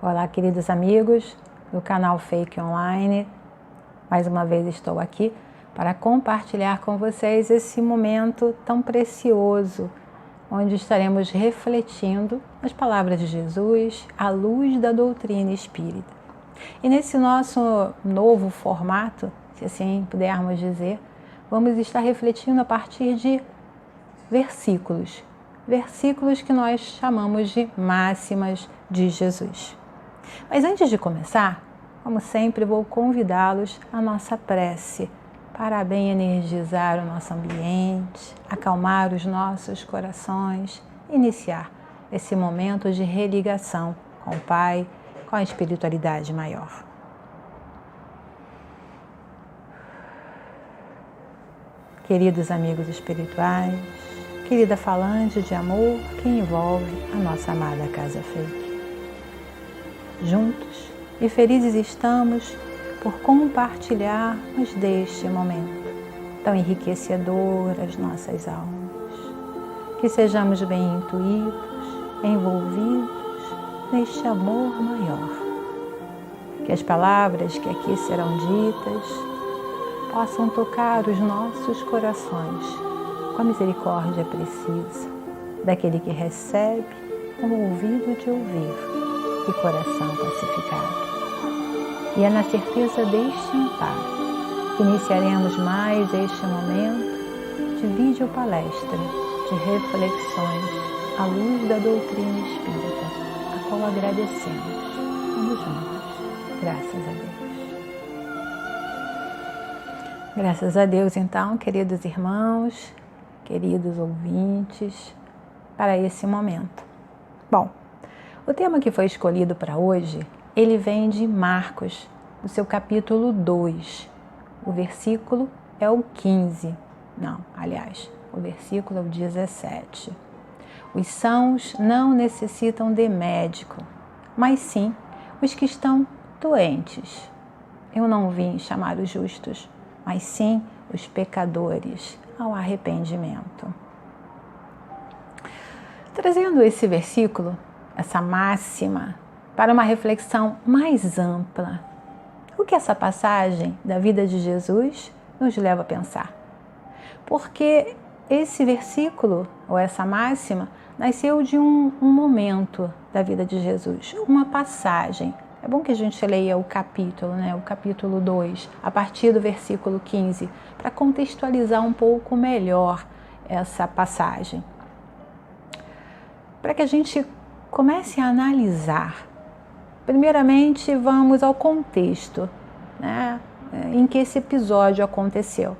Olá, queridos amigos do canal Fake Online. Mais uma vez estou aqui para compartilhar com vocês esse momento tão precioso, onde estaremos refletindo as palavras de Jesus à luz da doutrina espírita. E nesse nosso novo formato, se assim pudermos dizer, vamos estar refletindo a partir de versículos que nós chamamos de máximas de Jesus. Mas antes de começar, como sempre, vou convidá-los à nossa prece para bem energizar o nosso ambiente, acalmar os nossos corações, iniciar esse momento de religação com o Pai, com a espiritualidade maior. Queridos amigos espirituais, querida falante de amor que envolve a nossa amada Casa Fake. Juntos e felizes estamos por compartilharmos deste momento tão enriquecedor às nossas almas. Que sejamos bem intuídos, envolvidos neste amor maior. Que as palavras que aqui serão ditas possam tocar os nossos corações com a misericórdia precisa daquele que recebe com o ouvido de ouvir e coração pacificado. E é na certeza deste amparo que iniciaremos mais este momento de videopalestra, de reflexões à luz da doutrina espírita, a qual agradecemos. Vamos juntos. Graças a Deus. Graças a Deus, então, queridos irmãos, queridos ouvintes, para esse momento. Bom, o tema que foi escolhido para hoje, ele vem de Marcos, do seu capítulo 2. O versículo é o 15. Não, aliás, o versículo é o 17. Os sãos não necessitam de médico, mas sim os que estão doentes. Eu não vim chamar os justos, mas sim os pecadores ao arrependimento. Trazendo esse versículo, essa máxima, para uma reflexão mais ampla. O que essa passagem da vida de Jesus nos leva a pensar? Porque esse versículo, ou essa máxima, nasceu de um momento da vida de Jesus, uma passagem. É bom que a gente leia o capítulo, o capítulo 2, a partir do versículo 15, para contextualizar um pouco melhor essa passagem. Para que a gente comece a analisar. Primeiramente, vamos ao contexto, em que esse episódio aconteceu.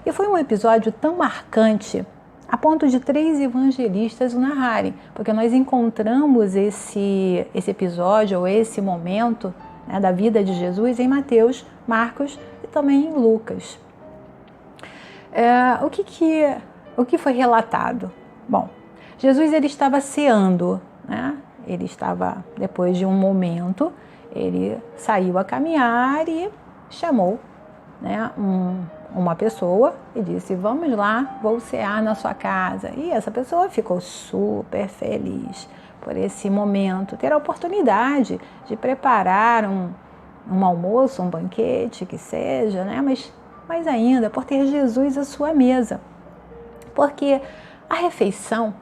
E foi um episódio tão marcante, a ponto de 3 evangelistas o narrarem, porque nós encontramos esse episódio, ou esse momento da vida de Jesus em Mateus, Marcos e também em Lucas. O que foi relatado? Bom, Jesus ele estava ceando, Ele estava, depois de um momento, ele saiu a caminhar e chamou uma pessoa e disse, vamos lá, vou cear na sua casa. E essa pessoa ficou super feliz por esse momento, ter a oportunidade de preparar um almoço, um banquete, que seja, mas mais ainda, por ter Jesus à sua mesa. Porque a refeição,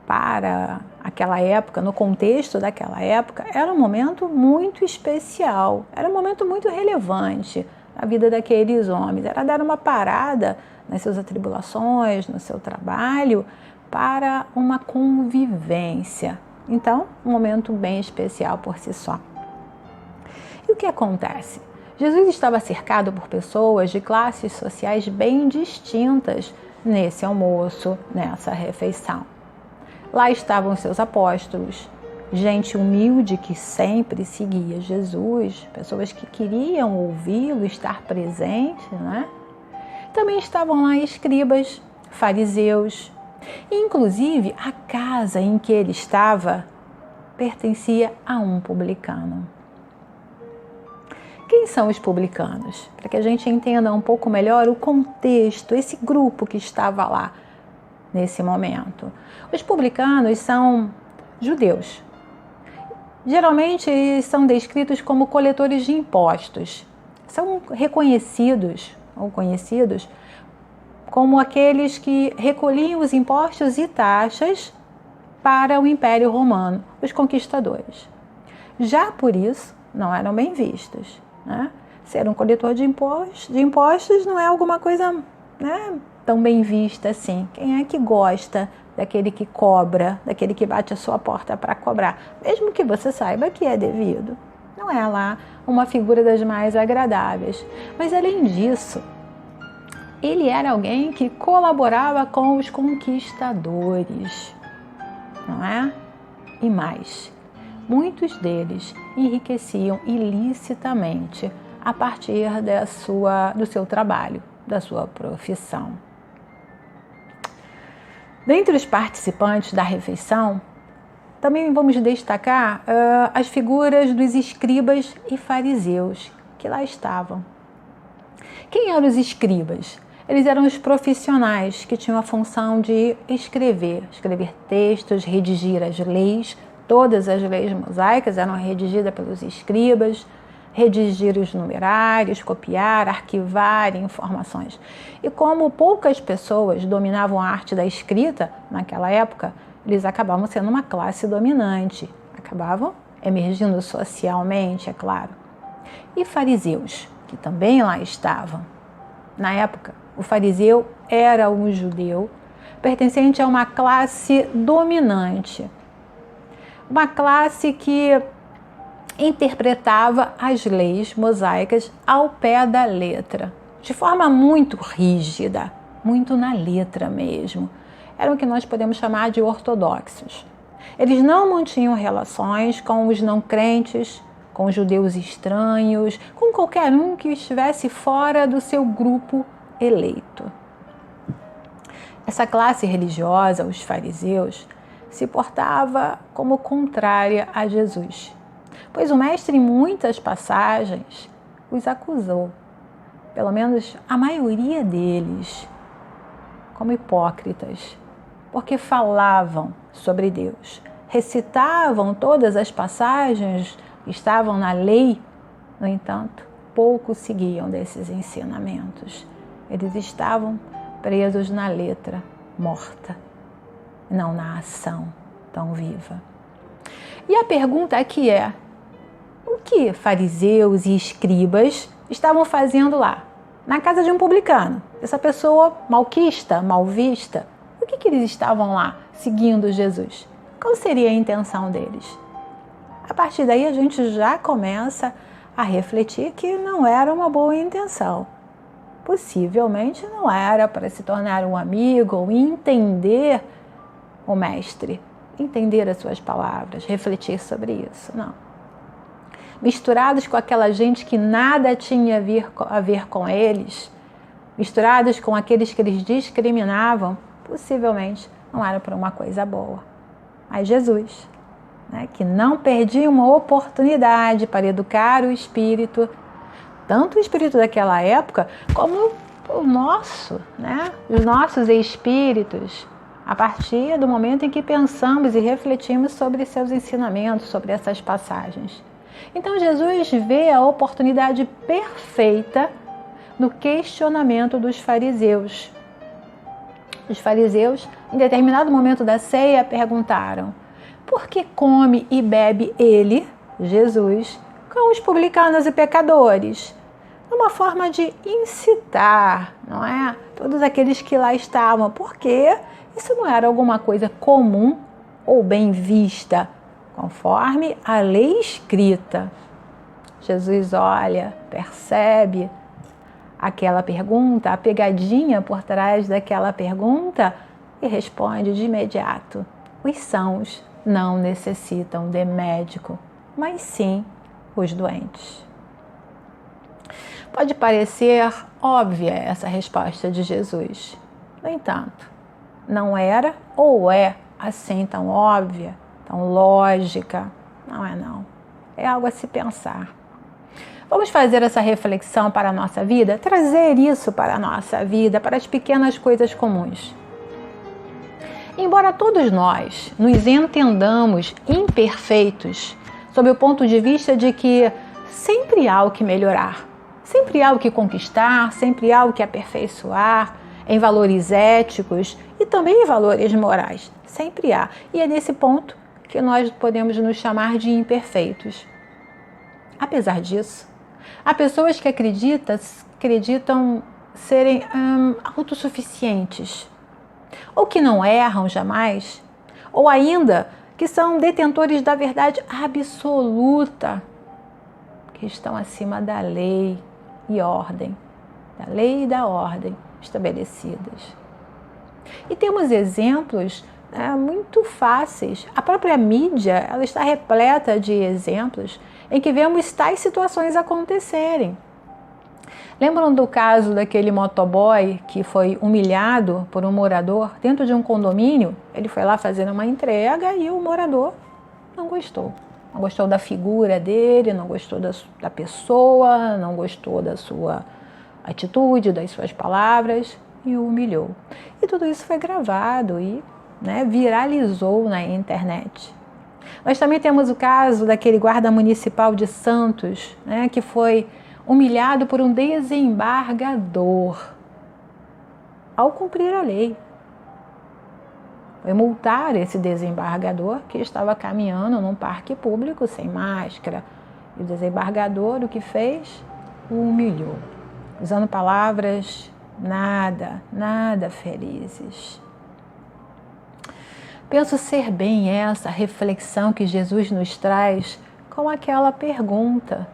para aquela época, no contexto daquela época, era um momento muito especial, era um momento muito relevante na vida daqueles homens, era dar uma parada nas suas atribulações, no seu trabalho, para uma convivência. Então, um momento bem especial por si só. E o que acontece? Jesus estava cercado por pessoas de classes sociais bem distintas nesse almoço, nessa refeição. Lá estavam seus apóstolos, gente humilde que sempre seguia Jesus, pessoas que queriam ouvi-lo, estar presente, Também estavam lá escribas, fariseus, e inclusive a casa em que ele estava pertencia a um publicano. Quem são os publicanos? Para que a gente entenda um pouco melhor o contexto, esse grupo que estava lá nesse momento. Os publicanos são judeus Geralmente são descritos como coletores de impostos. São reconhecidos ou conhecidos como aqueles que recolhiam os impostos e taxas para o Império Romano, os conquistadores. Já por isso, não eram bem vistos, né? Ser um coletor de impostos não é alguma coisa, né, tão bem vista assim. Quem é que gosta daquele que cobra, daquele que bate a sua porta para cobrar? Mesmo que você saiba que é devido. Não é lá uma figura das mais agradáveis. Mas além disso, ele era alguém que colaborava com os conquistadores, não é? E mais, muitos deles enriqueciam ilicitamente a partir do seu trabalho, da sua profissão. Dentre os participantes da refeição, também vamos destacar as figuras dos escribas e fariseus que lá estavam. Quem eram os escribas? Eles eram os profissionais que tinham a função de escrever textos, redigir as leis. Todas as leis mosaicas eram redigidas pelos escribas, redigir os numerários, copiar, arquivar informações. E como poucas pessoas dominavam a arte da escrita naquela época, eles acabavam sendo uma classe dominante, acabavam emergindo socialmente, é claro. E fariseus, que também lá estavam. Na época, o fariseu era um judeu pertencente a uma classe dominante, uma classe que interpretava as leis mosaicas ao pé da letra, de forma muito rígida, muito na letra mesmo. Eram o que nós podemos chamar de ortodoxos. Eles não mantinham relações com os não crentes, com os judeus estranhos, com qualquer um que estivesse fora do seu grupo eleito. Essa classe religiosa, os fariseus, se portava como contrária a Jesus, pois o mestre, em muitas passagens, os acusou, pelo menos a maioria deles, como hipócritas, porque falavam sobre Deus, recitavam todas as passagens que estavam na lei, no entanto, pouco seguiam desses ensinamentos. Eles estavam presos na letra morta, não na ação tão viva. E a pergunta aqui é: o que fariseus e escribas estavam fazendo lá, na casa de um publicano? Essa pessoa malquista, mal vista, o que eles estavam lá seguindo Jesus? Qual seria a intenção deles? A partir daí a gente já começa a refletir que não era uma boa intenção. Possivelmente não era para se tornar um amigo ou entender o mestre, entender as suas palavras, refletir sobre isso, não. Misturados com aquela gente que nada tinha a ver com eles, misturados com aqueles que eles discriminavam, possivelmente não era para uma coisa boa. Mas Jesus, né, que não perdia uma oportunidade para educar o espírito, tanto o espírito daquela época, como o nosso, né, os nossos espíritos, a partir do momento em que pensamos e refletimos sobre seus ensinamentos, sobre essas passagens. Então Jesus vê a oportunidade perfeita no questionamento dos fariseus. Os fariseus, em determinado momento da ceia, perguntaram: por que come e bebe ele, Jesus, com os publicanos e pecadores? Uma forma de incitar, não é? Todos aqueles que lá estavam, porque isso não era alguma coisa comum ou bem vista, conforme a lei escrita. Jesus olha, percebe aquela pergunta, a pegadinha por trás daquela pergunta e responde de imediato: os sãos não necessitam de médico, mas sim os doentes. Pode parecer óbvia essa resposta de Jesus. No entanto, não era ou é assim tão óbvia, tão lógica. Não é não. É algo a se pensar. Vamos fazer essa reflexão para a nossa vida? Trazer isso para a nossa vida, para as pequenas coisas comuns. Embora todos nós nos entendamos imperfeitos, sob o ponto de vista de que sempre há o que melhorar, sempre há o que conquistar, sempre há o que aperfeiçoar em valores éticos e também em valores morais. Sempre há. E é nesse ponto que nós podemos nos chamar de imperfeitos. Apesar disso, há pessoas que acreditam serem autossuficientes, ou que não erram jamais, ou ainda que são detentores da verdade absoluta, que estão acima da lei e ordem, da lei e da ordem estabelecidas. E temos exemplos muito fáceis. A própria mídia, ela está repleta de exemplos em que vemos tais situações acontecerem. Lembram do caso daquele motoboy que foi humilhado por um morador dentro de um condomínio? Ele foi lá fazer uma entrega e o morador não gostou. Não gostou da figura dele, não gostou da pessoa, não gostou da sua atitude, das suas palavras e o humilhou. E tudo isso foi gravado e viralizou na internet. Nós também temos o caso daquele guarda municipal de Santos, que foi humilhado por um desembargador ao cumprir a lei. Foi multar esse desembargador que estava caminhando num parque público sem máscara. E o desembargador o que fez? O humilhou, usando palavras nada felizes. Penso ser bem essa reflexão que Jesus nos traz com aquela pergunta,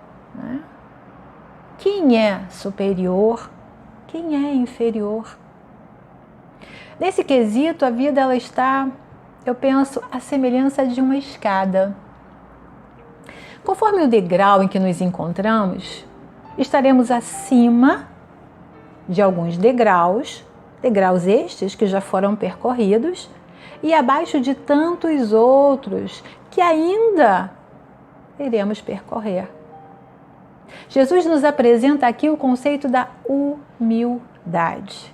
Quem é superior? Quem é inferior? Nesse quesito, a vida ela está, eu penso, à semelhança de uma escada. Conforme o degrau em que nos encontramos, estaremos acima de alguns degraus estes que já foram percorridos, e abaixo de tantos outros que ainda iremos percorrer. Jesus nos apresenta aqui o conceito da humildade.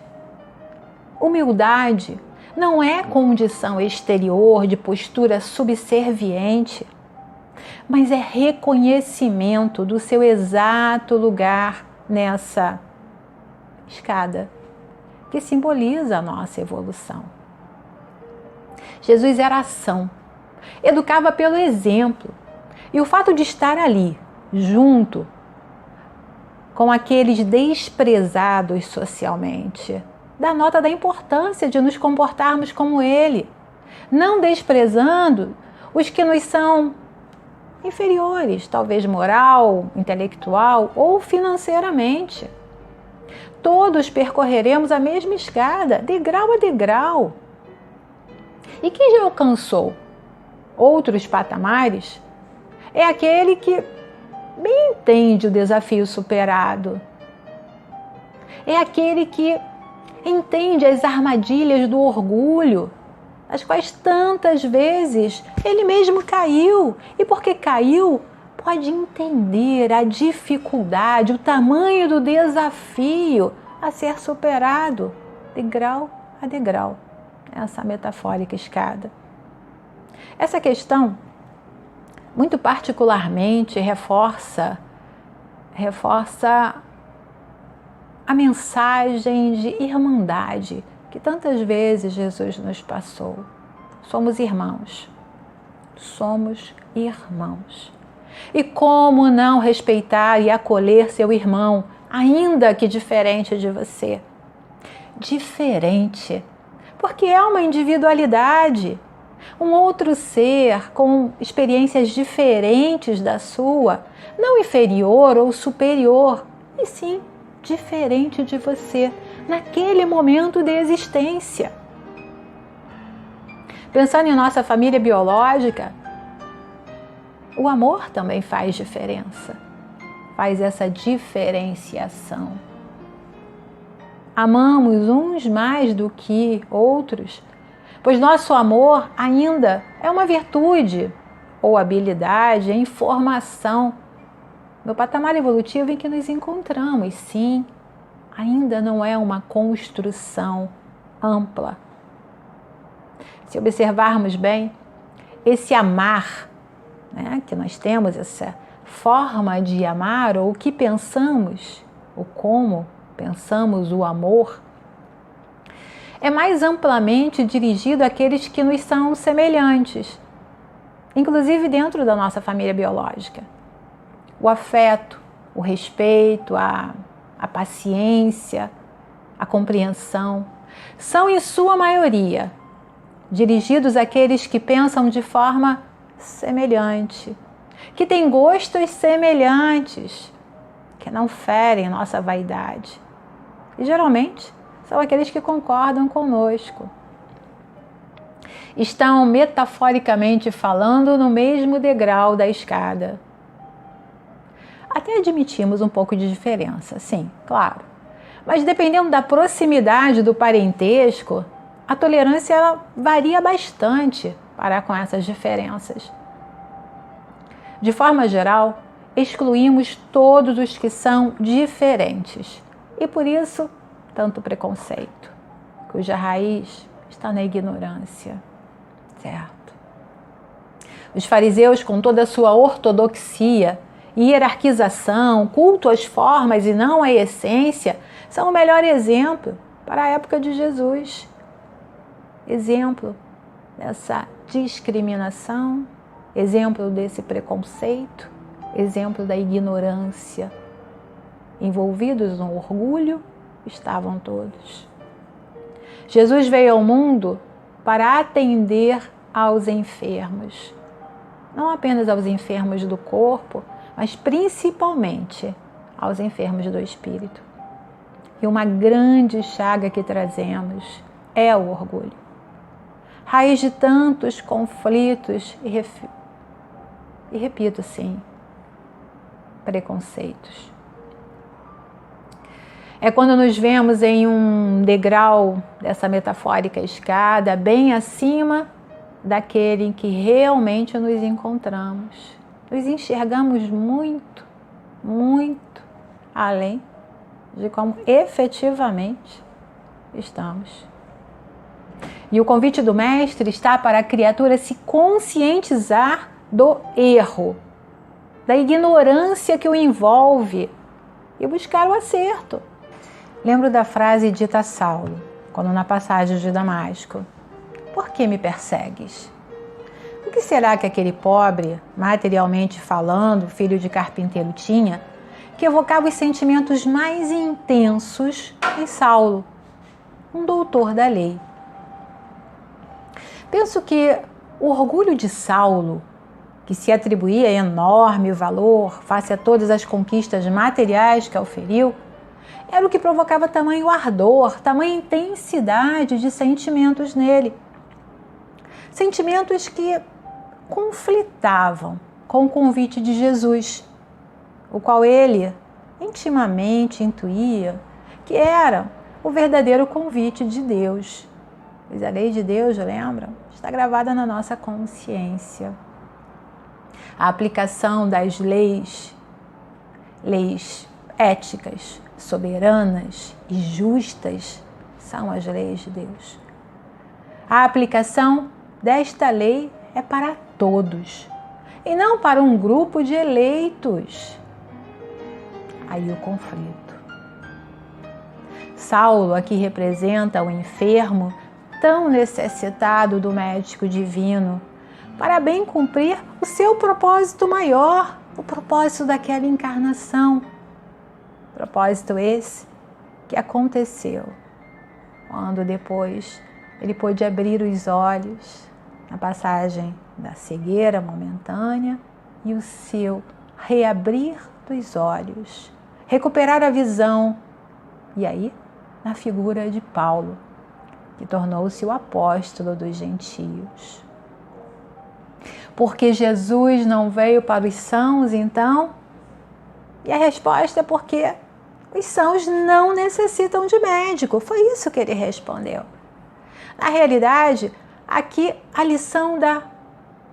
Humildade não é condição exterior de postura subserviente, mas é reconhecimento do seu exato lugar nessa escada, que simboliza a nossa evolução. Jesus era ação, educava pelo exemplo, e o fato de estar ali, junto com aqueles desprezados socialmente, dá nota da importância de nos comportarmos como ele, não desprezando os que nos são inferiores, talvez moral, intelectual ou financeiramente. Todos percorreremos a mesma escada, degrau a degrau. E quem já alcançou outros patamares é aquele que bem entende o desafio superado. É aquele que entende as armadilhas do orgulho, as quais tantas vezes ele mesmo caiu. E porque caiu, pode entender a dificuldade, o tamanho do desafio a ser superado, degrau a degrau. Essa metafórica escada. Essa questão, muito particularmente, reforça a mensagem de irmandade que tantas vezes Jesus nos passou. Somos irmãos. Somos irmãos. E como não respeitar e acolher seu irmão, ainda que diferente de você? Diferente, porque é uma individualidade, um outro ser com experiências diferentes da sua, não inferior ou superior, e sim diferente de você, naquele momento de existência. Pensando em nossa família biológica, o amor também faz diferença, faz essa diferenciação. Amamos uns mais do que outros, pois nosso amor ainda é uma virtude ou habilidade em formação no patamar evolutivo em que nos encontramos. Sim, ainda não é uma construção ampla. Se observarmos bem, esse amar né, que nós temos essa forma de amar, ou o que pensamos, ou como pensamos o amor, é mais amplamente dirigido àqueles que nos são semelhantes, inclusive dentro da nossa família biológica. O afeto, o respeito, a paciência, a compreensão, são em sua maioria dirigidos àqueles que pensam de forma semelhante, que têm gostos semelhantes, que não ferem nossa vaidade. E geralmente são aqueles que concordam conosco. Estão, metaforicamente falando, no mesmo degrau da escada. Até admitimos um pouco de diferença, sim, claro. Mas dependendo da proximidade do parentesco, a tolerância ela varia bastante para com essas diferenças. De forma geral, excluímos todos os que são diferentes. E por isso, tanto preconceito, cuja raiz está na ignorância, certo? Os fariseus, com toda a sua ortodoxia e hierarquização, culto às formas e não à essência, são o melhor exemplo para a época de Jesus. Exemplo dessa discriminação, exemplo desse preconceito, exemplo da ignorância. Envolvidos no orgulho estavam todos. Jesus veio ao mundo para atender aos enfermos, não apenas aos enfermos do corpo, mas principalmente aos enfermos do espírito. E uma grande chaga que trazemos é o orgulho. Raiz de tantos conflitos e repito, sim, preconceitos. É quando nos vemos em um degrau dessa metafórica escada, bem acima daquele em que realmente nos encontramos. Nos enxergamos muito, muito além de como efetivamente estamos. E o convite do Mestre está para a criatura se conscientizar do erro, da ignorância que o envolve e buscar o acerto. Lembro da frase dita a Saulo, quando na passagem de Damasco: "Por que me persegues?" O que será que aquele pobre, materialmente falando, filho de carpinteiro tinha, que evocava os sentimentos mais intensos em Saulo, um doutor da lei? Penso que o orgulho de Saulo, que se atribuía enorme valor face a todas as conquistas materiais que auferiu, era o que provocava tamanho ardor, tamanha intensidade de sentimentos nele. Sentimentos que conflitavam com o convite de Jesus, o qual ele intimamente intuía que era o verdadeiro convite de Deus. Pois a lei de Deus, lembram? Está gravada na nossa consciência. A aplicação das leis éticas, soberanas e justas, são as leis de Deus. A aplicação desta lei é para todos, e não para um grupo de eleitos. Aí o conflito. Saulo aqui representa o enfermo tão necessitado do médico divino, para bem cumprir o seu propósito maior, o propósito daquela encarnação. Propósito esse que aconteceu quando depois ele pôde abrir os olhos na passagem da cegueira momentânea e o seu reabrir dos olhos, recuperar a visão, e aí na figura de Paulo, que tornou-se o apóstolo dos gentios. Porque Jesus não veio para os sãos, então? E a resposta é porque os sãos não necessitam de médico. Foi isso que ele respondeu. Na realidade, aqui a lição da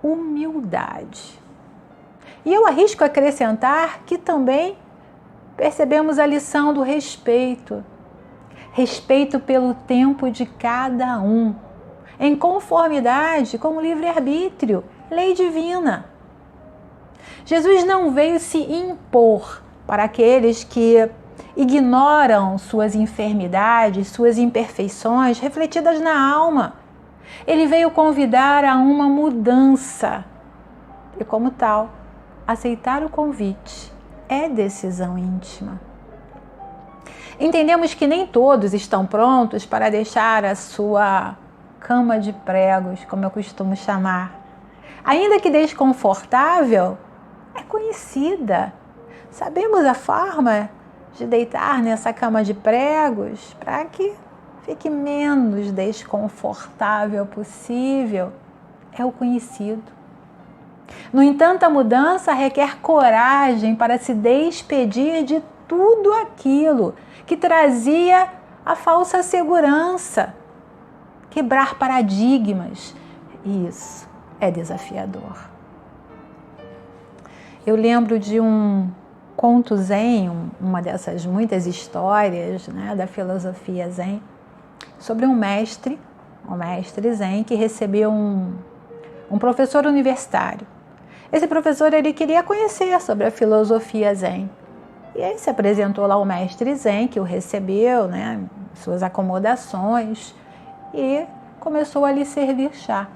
humildade. E eu arrisco acrescentar que também percebemos a lição do respeito. Respeito pelo tempo de cada um, em conformidade com o livre-arbítrio, lei divina. Jesus não veio se impor para aqueles que ignoram suas enfermidades, suas imperfeições refletidas na alma. Ele veio convidar a uma mudança. E como tal, aceitar o convite é decisão íntima. Entendemos que nem todos estão prontos para deixar a sua cama de pregos, como eu costumo chamar. Ainda que desconfortável, é conhecida. Sabemos a forma de deitar nessa cama de pregos para que fique menos desconfortável possível. É o conhecido. No entanto, a mudança requer coragem para se despedir de tudo aquilo que trazia a falsa segurança. Quebrar paradigmas. Isso é desafiador. Eu lembro de um conto zen, uma dessas muitas histórias, né, da filosofia zen, sobre um mestre zen que recebeu um professor universitário. Esse professor ele queria conhecer sobre a filosofia zen. E aí se apresentou lá o mestre zen, que o recebeu, né, suas acomodações, e começou a lhe servir chá.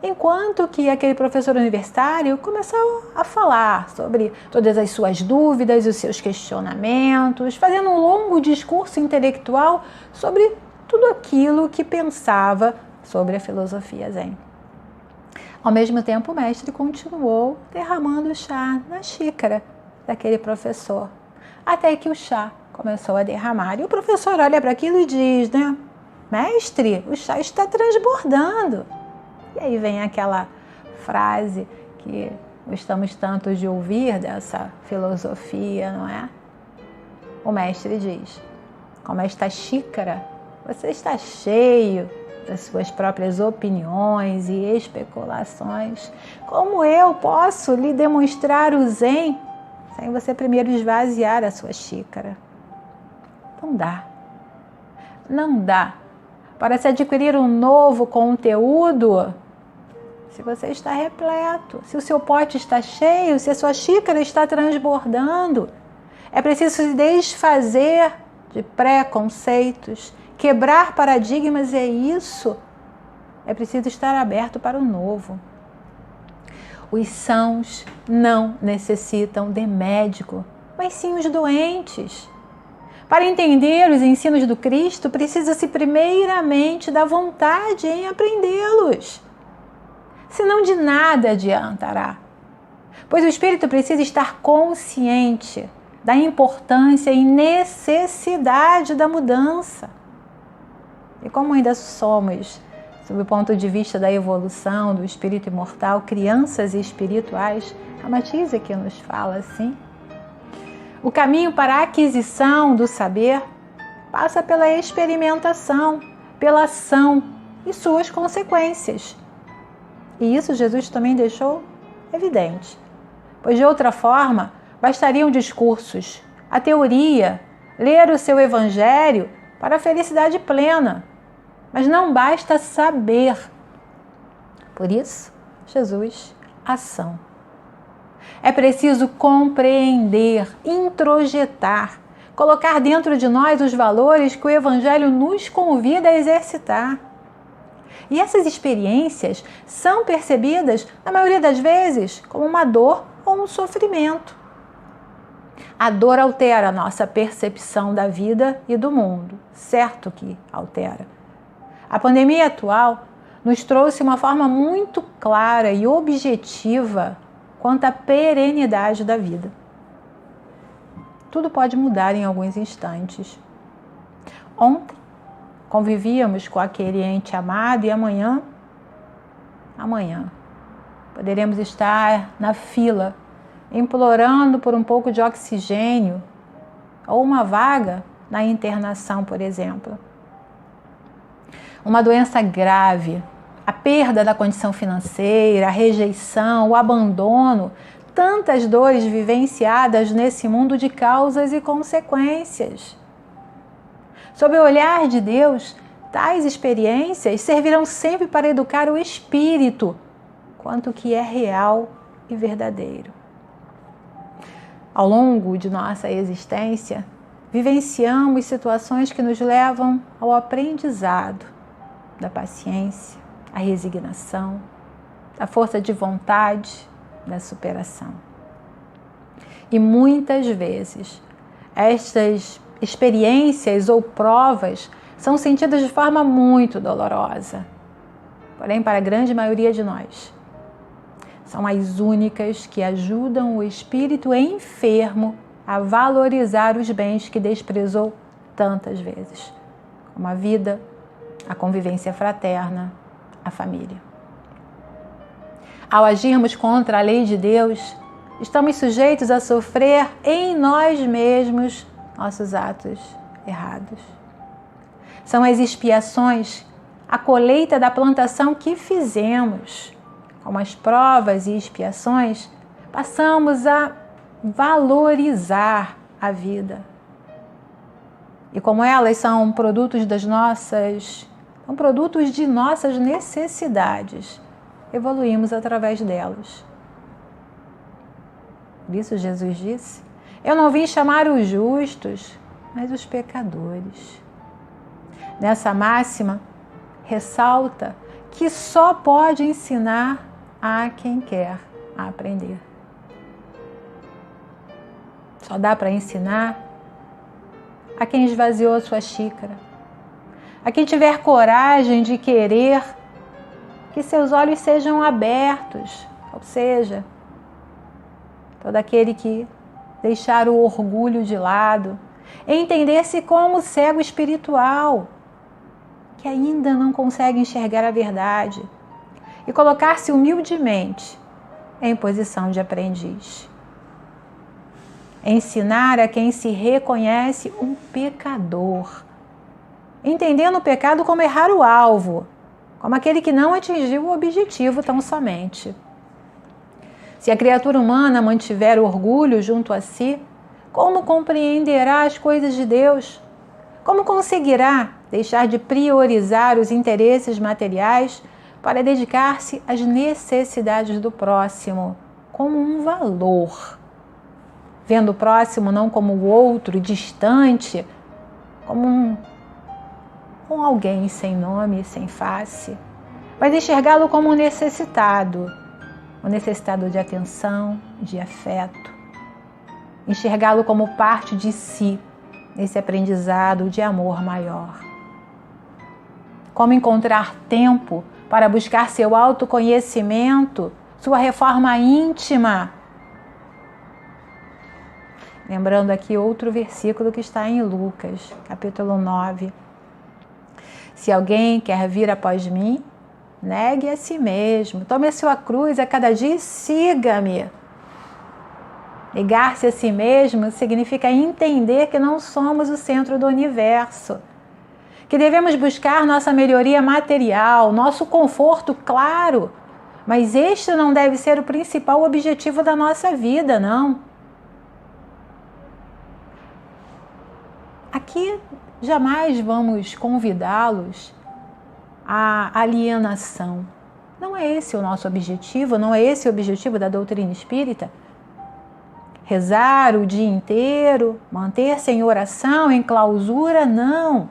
Enquanto que aquele professor universitário começou a falar sobre todas as suas dúvidas, os seus questionamentos, fazendo um longo discurso intelectual sobre tudo aquilo que pensava sobre a filosofia zen. Ao mesmo tempo, o mestre continuou derramando chá na xícara daquele professor, até que o chá começou a derramar. E o professor olha para aquilo e diz, né? Mestre, o chá está transbordando. E aí vem aquela frase que gostamos tanto de ouvir dessa filosofia, não é? O mestre diz, como esta xícara, você está cheio das suas próprias opiniões e especulações. Como eu posso lhe demonstrar o zen sem você primeiro esvaziar a sua xícara? Não dá. Não dá para se adquirir um novo conteúdo se você está repleto, se o seu pote está cheio, se a sua xícara está transbordando. É preciso se desfazer de preconceitos, quebrar paradigmas, é isso. É preciso estar aberto para o novo. Os sãos não necessitam de médico, mas sim os doentes. Para entender os ensinos do Cristo, precisa-se primeiramente da vontade em aprendê-los. Senão de nada adiantará, pois o espírito precisa estar consciente da importância e necessidade da mudança. E como ainda somos, sob o ponto de vista da evolução do espírito imortal, crianças espirituais, a Matiz aqui nos fala assim, o caminho para a aquisição do saber passa pela experimentação, pela ação e suas consequências. E isso Jesus também deixou evidente, pois de outra forma bastariam discursos, a teoria, ler o seu evangelho para a felicidade plena, mas não basta saber. Por isso, Jesus, ação. É preciso compreender, introjetar, colocar dentro de nós os valores que o evangelho nos convida a exercitar. E essas experiências são percebidas, na maioria das vezes, como uma dor ou um sofrimento. A dor altera a nossa percepção da vida e do mundo, certo que altera. A pandemia atual nos trouxe uma forma muito clara e objetiva quanto à perenidade da vida. Tudo pode mudar em alguns instantes. Ontem, convivíamos com aquele ente amado e amanhã, poderemos estar na fila, implorando por um pouco de oxigênio ou uma vaga na internação, por exemplo. Uma doença grave, a perda da condição financeira, a rejeição, o abandono, tantas dores vivenciadas nesse mundo de causas e consequências. Sob o olhar de Deus, tais experiências servirão sempre para educar o espírito quanto o que é real e verdadeiro. Ao longo de nossa existência, vivenciamos situações que nos levam ao aprendizado da paciência, a resignação, a força de vontade, da superação. E muitas vezes, estas experiências ou provas são sentidas de forma muito dolorosa. Porém, para a grande maioria de nós, são as únicas que ajudam o espírito enfermo a valorizar os bens que desprezou tantas vezes, como a vida, a convivência fraterna, a família. Ao agirmos contra a lei de Deus, estamos sujeitos a sofrer em nós mesmos nossos atos errados. São as expiações, a colheita da plantação que fizemos. Com as provas e expiações, passamos a valorizar a vida. E como elas são produtos de nossas necessidades, evoluímos através delas. Por isso Jesus disse: eu não vim chamar os justos, mas os pecadores. Nessa máxima, ressalta que só pode ensinar a quem quer aprender. Só dá para ensinar a quem esvaziou a sua xícara, a quem tiver coragem de querer que seus olhos sejam abertos, ou seja, todo aquele que deixar o orgulho de lado, entender-se como cego espiritual, que ainda não consegue enxergar a verdade, e colocar-se humildemente em posição de aprendiz. Ensinar a quem se reconhece um pecador, entendendo o pecado como errar o alvo, como aquele que não atingiu o objetivo tão somente. Se a criatura humana mantiver o orgulho junto a si, como compreenderá as coisas de Deus? Como conseguirá deixar de priorizar os interesses materiais para dedicar-se às necessidades do próximo como um valor? Vendo o próximo não como o outro distante, como alguém sem nome, sem face, mas enxergá-lo como um necessitado de atenção, de afeto, enxergá-lo como parte de si, nesse aprendizado de amor maior. Como encontrar tempo para buscar seu autoconhecimento, sua reforma íntima. Lembrando aqui outro versículo que está em Lucas, capítulo 9. Se alguém quer vir após mim, negue a si mesmo, tome a sua cruz a cada dia e siga-me. Negar-se a si mesmo significa entender que não somos o centro do universo, que devemos buscar nossa melhoria material, nosso conforto, claro, mas este não deve ser o principal objetivo da nossa vida, não. Aqui jamais vamos convidá-los à alienação. Não é esse o nosso objetivo, não é esse o objetivo da doutrina espírita. Rezar o dia inteiro, manter-se em oração, em clausura, não.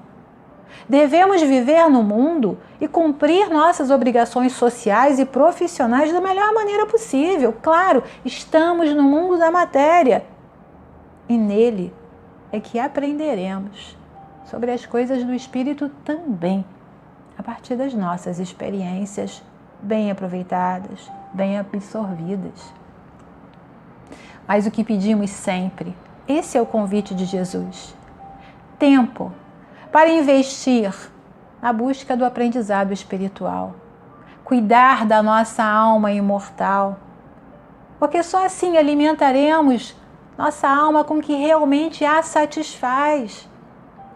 Devemos viver no mundo e cumprir nossas obrigações sociais e profissionais da melhor maneira possível. Claro, estamos no mundo da matéria e nele é que aprenderemos sobre as coisas do espírito também, a partir das nossas experiências bem aproveitadas, bem absorvidas. Mas o que pedimos sempre, esse é o convite de Jesus: tempo para investir na busca do aprendizado espiritual, cuidar da nossa alma imortal, porque só assim alimentaremos nossa alma com o que realmente a satisfaz.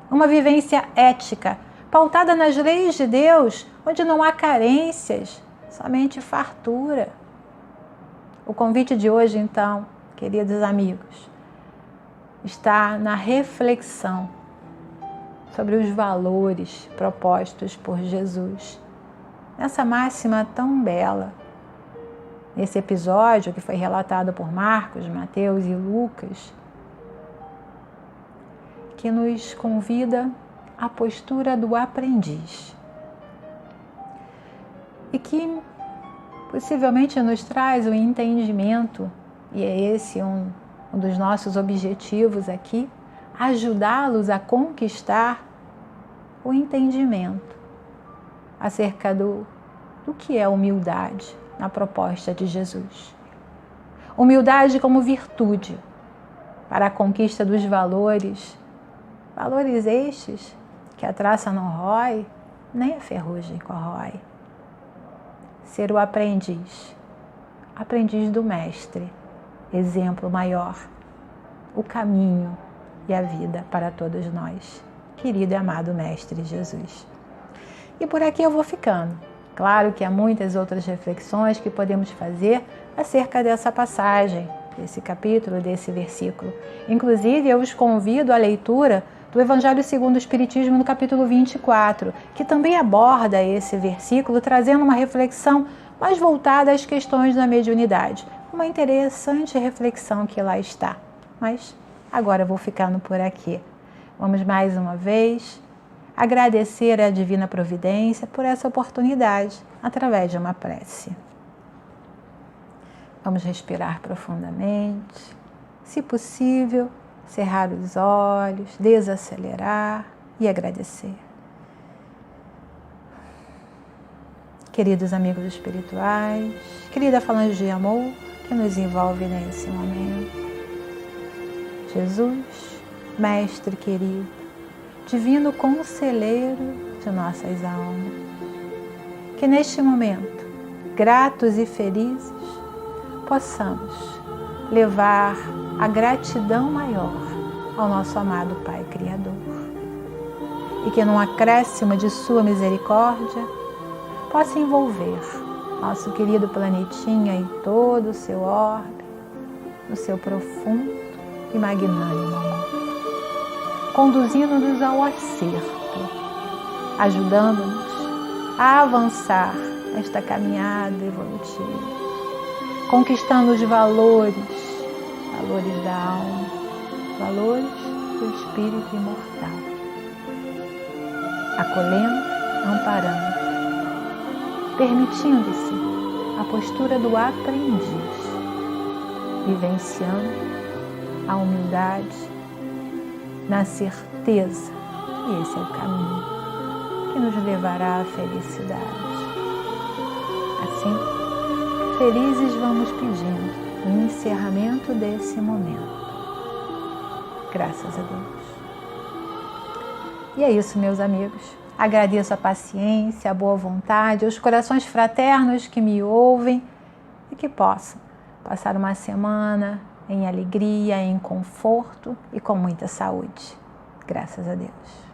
Uma vivência ética, pautada nas leis de Deus, onde não há carências, somente fartura. O convite de hoje, então, queridos amigos, está na reflexão sobre os valores propostos por Jesus, nessa máxima tão bela: nesse episódio que foi relatado por Marcos, Mateus e Lucas, que nos convida à postura do aprendiz e que possivelmente nos traz o entendimento, e é esse um dos nossos objetivos aqui, ajudá-los a conquistar o entendimento acerca do que é humildade na proposta de Jesus. Humildade como virtude para a conquista dos valores estes que a traça não rói, nem a ferrugem corrói. Ser o aprendiz do mestre, exemplo maior, o caminho e a vida para todos nós, querido e amado mestre Jesus. E por aqui eu vou ficando. Claro que há muitas outras reflexões que podemos fazer acerca dessa passagem, desse capítulo, desse versículo. Inclusive, eu os convido à leitura do Evangelho segundo o Espiritismo, no capítulo 24, que também aborda esse versículo, trazendo uma reflexão mais voltada às questões da mediunidade. Uma interessante reflexão que lá está. Mas agora eu vou ficando por aqui. Vamos mais uma vez agradecer à Divina Providência por essa oportunidade, através de uma prece. Vamos respirar profundamente. Se possível, cerrar os olhos, desacelerar e agradecer. Queridos amigos espirituais, querida falange de amor que nos envolve nesse momento, Jesus, Mestre querido, Divino Conselheiro de nossas almas, que neste momento, gratos e felizes, possamos levar a gratidão maior ao nosso amado Pai Criador. E que num acréscimo de sua misericórdia, possa envolver nosso querido planetinha em todo o seu orbe, no seu profundo e magnânimo amor, conduzindo-nos ao acerto, ajudando-nos a avançar nesta caminhada evolutiva, conquistando os valores da alma, valores do espírito imortal, acolhendo, amparando, permitindo-se a postura do aprendiz, vivenciando a humildade na certeza que esse é o caminho que nos levará à felicidade. Assim, felizes vamos pedindo o encerramento desse momento. Graças a Deus. E é isso, meus amigos. Agradeço a paciência, a boa vontade, os corações fraternos que me ouvem e que possam passar uma semana em alegria, em conforto e com muita saúde. Graças a Deus.